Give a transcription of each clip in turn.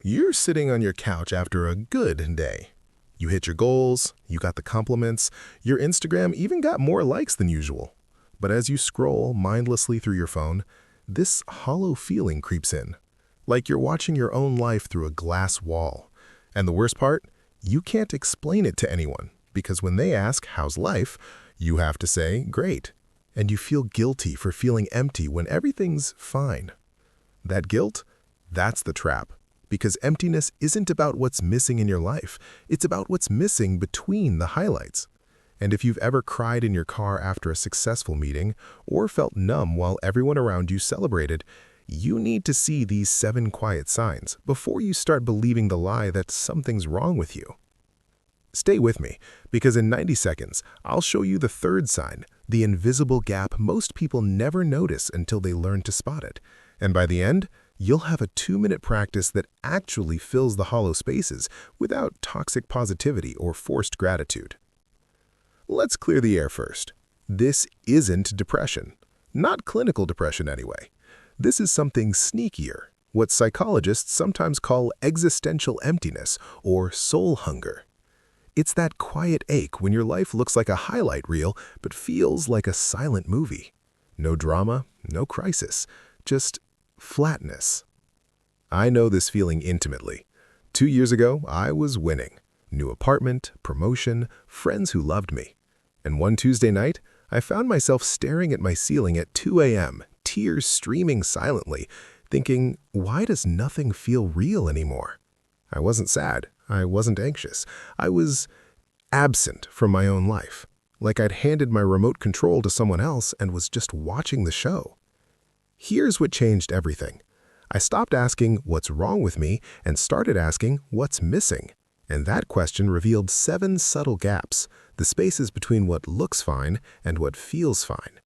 You're sitting on your couch after a good day. You hit your goals, you got the compliments, your Instagram even got more likes than usual. But as you scroll mindlessly through your phone, this hollow feeling creeps in, like you're watching your own life through a glass wall. And the worst part? You can't explain it to anyone, because when they ask, "How's life?" you have to say, "Great." And you feel guilty for feeling empty when everything's fine. That guilt? That's the trap. Because emptiness isn't about what's missing in your life. It's about what's missing between the highlights. And if you've ever cried in your car after a successful meeting or felt numb while everyone around you celebrated, you need to see these 7 quiet signs before you start believing the lie that something's wrong with you. Stay with me, because in 90 seconds, I'll show you the third sign, the invisible gap most people never notice until they learn to spot it. And by the end, you'll have a 2-minute practice that actually fills the hollow spaces without toxic positivity or forced gratitude. Let's clear the air first. This isn't depression. Not clinical depression anyway. This is something sneakier, what psychologists sometimes call existential emptiness or soul hunger. It's that quiet ache when your life looks like a highlight reel but feels like a silent movie. No drama, no crisis, just flatness. I know this feeling intimately. 2 years ago, I was winning. New apartment, promotion, friends who loved me. And one Tuesday night, I found myself staring at my ceiling at 2 a.m., tears streaming silently, thinking, why does nothing feel real anymore? I wasn't sad. I wasn't anxious. I was absent from my own life, like I'd handed my remote control to someone else and was just watching the show. Here's what changed everything. I stopped asking what's wrong with me and started asking what's missing. And that question revealed 7 subtle gaps, the spaces between what looks fine and what feels fine.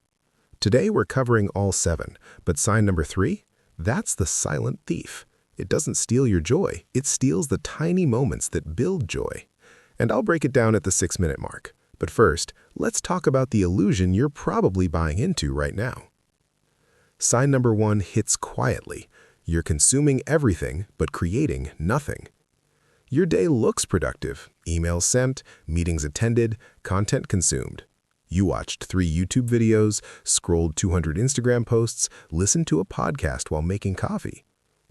Today we're covering all 7, but sign number 3, that's the silent thief. It doesn't steal your joy, it steals the tiny moments that build joy. And I'll break it down at the 6-minute mark. But first, let's talk about the illusion you're probably buying into right now. Sign number 1 hits quietly. You're consuming everything but creating nothing. Your day looks productive. Emails sent, meetings attended, content consumed. You watched 3 YouTube videos, scrolled 200 Instagram posts, listened to a podcast while making coffee.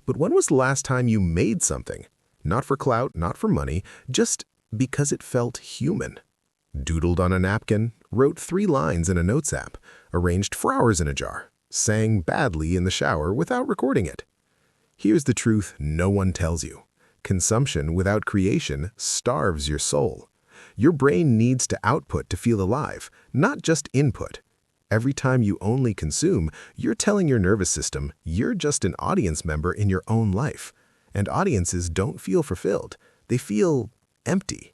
But when was the last time you made something? Not for clout, not for money, just because it felt human. Doodled on a napkin, wrote 3 lines in a notes app, arranged flowers in a jar, sang badly in the shower without recording it. Here's the truth no one tells you. Consumption without creation starves your soul. Your brain needs to output to feel alive, not just input. Every time you only consume, you're telling your nervous system you're just an audience member in your own life. And audiences don't feel fulfilled. They feel empty.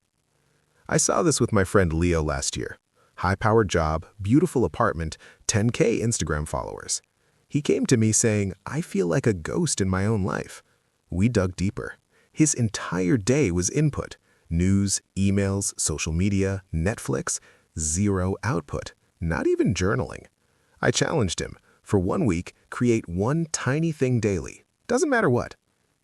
I saw this with my friend Leo last year. High-powered job, beautiful apartment, 10K Instagram followers. He came to me saying, I feel like a ghost in my own life. We dug deeper. His entire day was input. News, emails, social media, Netflix, 0 output. Not even journaling. I challenged him. For 1 week, create 1 tiny thing daily. Doesn't matter what.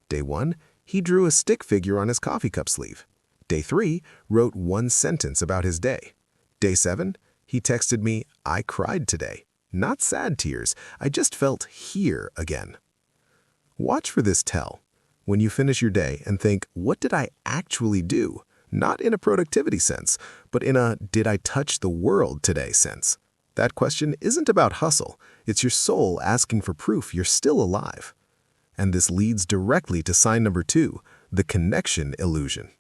Day 1, he drew a stick figure on his coffee cup sleeve. Day 3, wrote 1 sentence about his day. Day 7, he texted me, I cried today. Not sad tears, I just felt here again. Watch for this tell. When you finish your day and think, what did I actually do? Not in a productivity sense, but in a did I touch the world today sense. That question isn't about hustle, it's your soul asking for proof you're still alive. And this leads directly to sign number 2, the connection illusion.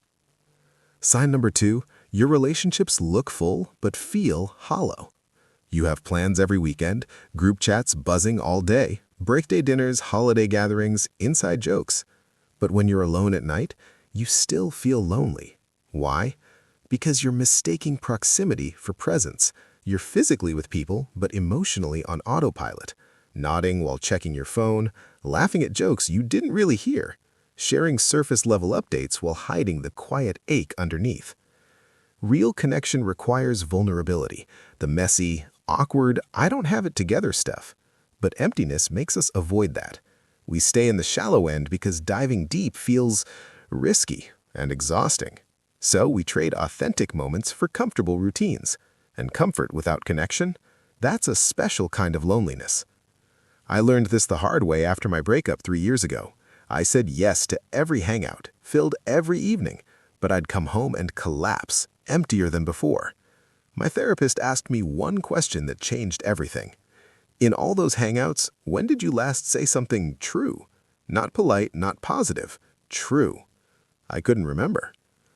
Sign number 2, your relationships look full but feel hollow. You have plans every weekend, group chats buzzing all day, birthday dinners, holiday gatherings, inside jokes. But when you're alone at night, you still feel lonely. Why? Because you're mistaking proximity for presence. You're physically with people, but emotionally on autopilot, nodding while checking your phone, laughing at jokes you didn't really hear, sharing surface-level updates while hiding the quiet ache underneath. Real connection requires vulnerability, the messy, awkward, I don't have it together stuff. But emptiness makes us avoid that. We stay in the shallow end because diving deep feels risky and exhausting. So we trade authentic moments for comfortable routines. And comfort without connection? That's a special kind of loneliness. I learned this the hard way after my breakup 3 years ago. I said yes to every hangout, filled every evening, but I'd come home and collapse, emptier than before. My therapist asked me one question that changed everything. In all those hangouts, when did you last say something true? Not polite, not positive, true. I couldn't remember.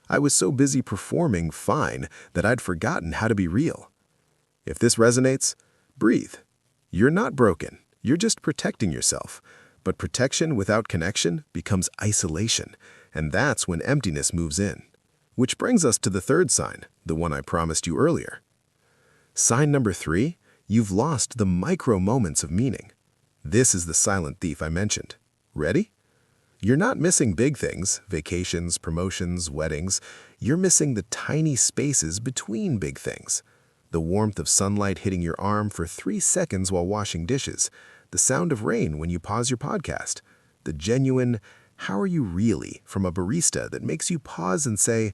I was so busy performing fine that I'd forgotten how to be real. If this resonates, breathe. You're not broken. You're just protecting yourself. But protection without connection becomes isolation, and that's when emptiness moves in. Which brings us to the third sign, the one I promised you earlier. Sign number 3, you've lost the micro moments of meaning. This is the silent thief I mentioned. Ready? You're not missing big things, vacations, promotions, weddings. You're missing the tiny spaces between big things. The warmth of sunlight hitting your arm for 3 seconds while washing dishes. The sound of rain when you pause your podcast. The genuine, "How are you really?" from a barista that makes you pause and say,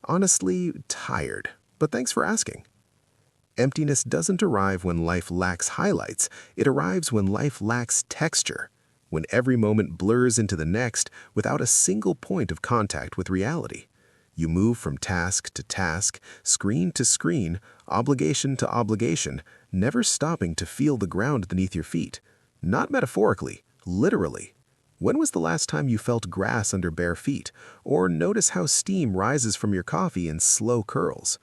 "Honestly, tired, but thanks for asking." Emptiness doesn't arrive when life lacks highlights. It arrives when life lacks texture, when every moment blurs into the next without a single point of contact with reality. You move from task to task, screen to screen, obligation to obligation, never stopping to feel the ground beneath your feet. Not metaphorically, literally. When was the last time you felt grass under bare feet, or notice how steam rises from your coffee in slow curls?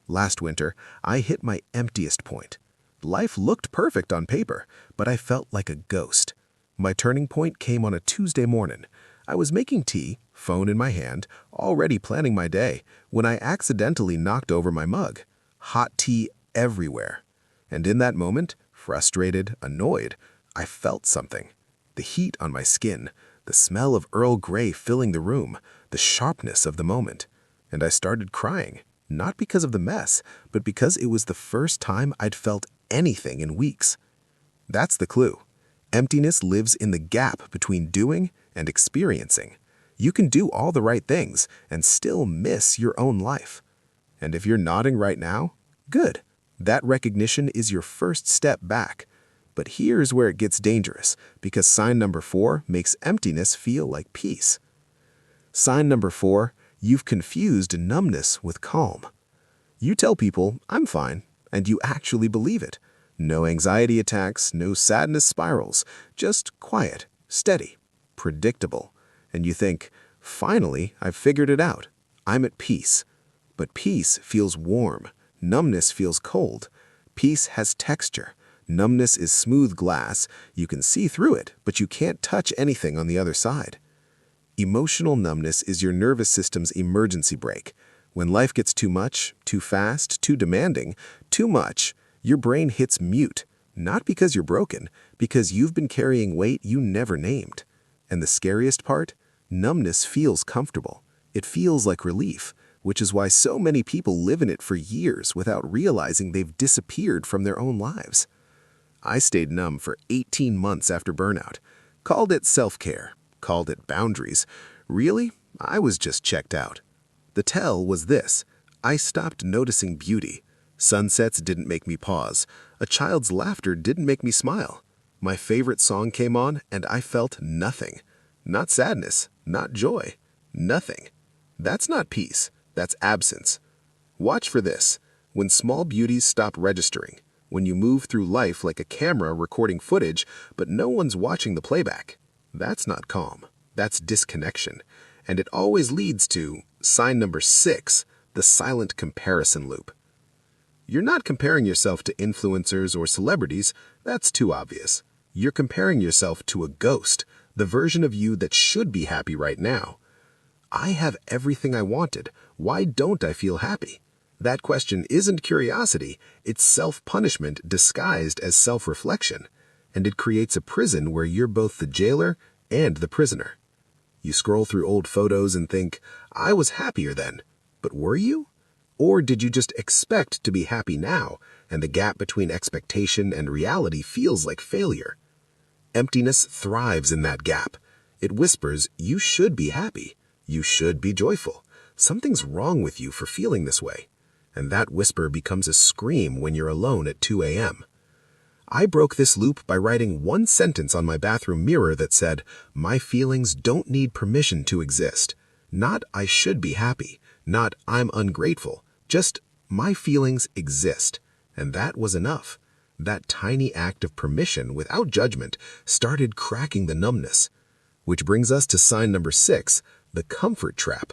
Last winter, I hit my emptiest point. Life looked perfect on paper, but I felt like a ghost. My turning point came on a Tuesday morning. I was making tea, phone in my hand, already planning my day, when I accidentally knocked over my mug. Hot tea everywhere. And in that moment, frustrated, annoyed, I felt something. The heat on my skin, the smell of Earl Grey filling the room, the sharpness of the moment. And I started crying, not because of the mess, but because it was the first time I'd felt anything in weeks. That's the clue. Emptiness lives in the gap between doing and experiencing. You can do all the right things and still miss your own life. And if you're nodding right now, good. That recognition is your first step back. But here's where it gets dangerous, because sign number 4 makes emptiness feel like peace. Sign number 4, you've confused numbness with calm. You tell people, "I'm fine," and you actually believe it. No anxiety attacks, no sadness spirals, just quiet, steady, predictable. And you think, "Finally, I've figured it out. I'm at peace." But peace feels warm. Numbness feels cold. Peace has texture. Numbness is smooth glass. You can see through it, but you can't touch anything on the other side. Emotional numbness is your nervous system's emergency brake. When life gets too much, too fast, too demanding, too much, your brain hits mute, not because you're broken, because you've been carrying weight you never named. And the scariest part? Numbness feels comfortable. It feels like relief, which is why so many people live in it for years without realizing they've disappeared from their own lives. I stayed numb for 18 months after burnout. Called it self-care, called it boundaries. Really, I was just checked out. The tell was this: I stopped noticing beauty. Sunsets didn't make me pause. A child's laughter didn't make me smile. My favorite song came on and I felt nothing. Not sadness, not joy, nothing. That's not peace, that's absence. Watch for this. When small beauties stop registering, when you move through life like a camera recording footage, but no one's watching the playback, that's not calm, that's disconnection. And it always leads to sign number 6, the silent comparison loop. You're not comparing yourself to influencers or celebrities, that's too obvious. You're comparing yourself to a ghost, the version of you that should be happy right now. I have everything I wanted, why don't I feel happy? That question isn't curiosity, it's self-punishment disguised as self-reflection. And it creates a prison where you're both the jailer and the prisoner. You scroll through old photos and think, I was happier then. But were you? Or did you just expect to be happy now, and the gap between expectation and reality feels like failure? Emptiness thrives in that gap. It whispers, you should be happy. You should be joyful. Something's wrong with you for feeling this way. And that whisper becomes a scream when you're alone at 2 a.m. I broke this loop by writing one sentence on my bathroom mirror that said, my feelings don't need permission to exist. Not I should be happy, not I'm ungrateful, just my feelings exist. And that was enough. That tiny act of permission without judgment started cracking the numbness. Which brings us to sign number 6, the comfort trap.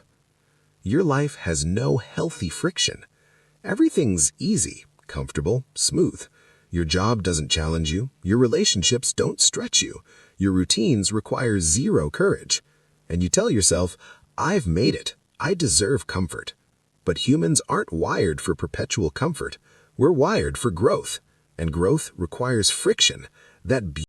Your life has no healthy friction. Everything's easy, comfortable, smooth. Your job doesn't challenge you. Your relationships don't stretch you. Your routines require zero courage. And you tell yourself, I've made it. I deserve comfort. But humans aren't wired for perpetual comfort. We're wired for growth. And growth requires friction. That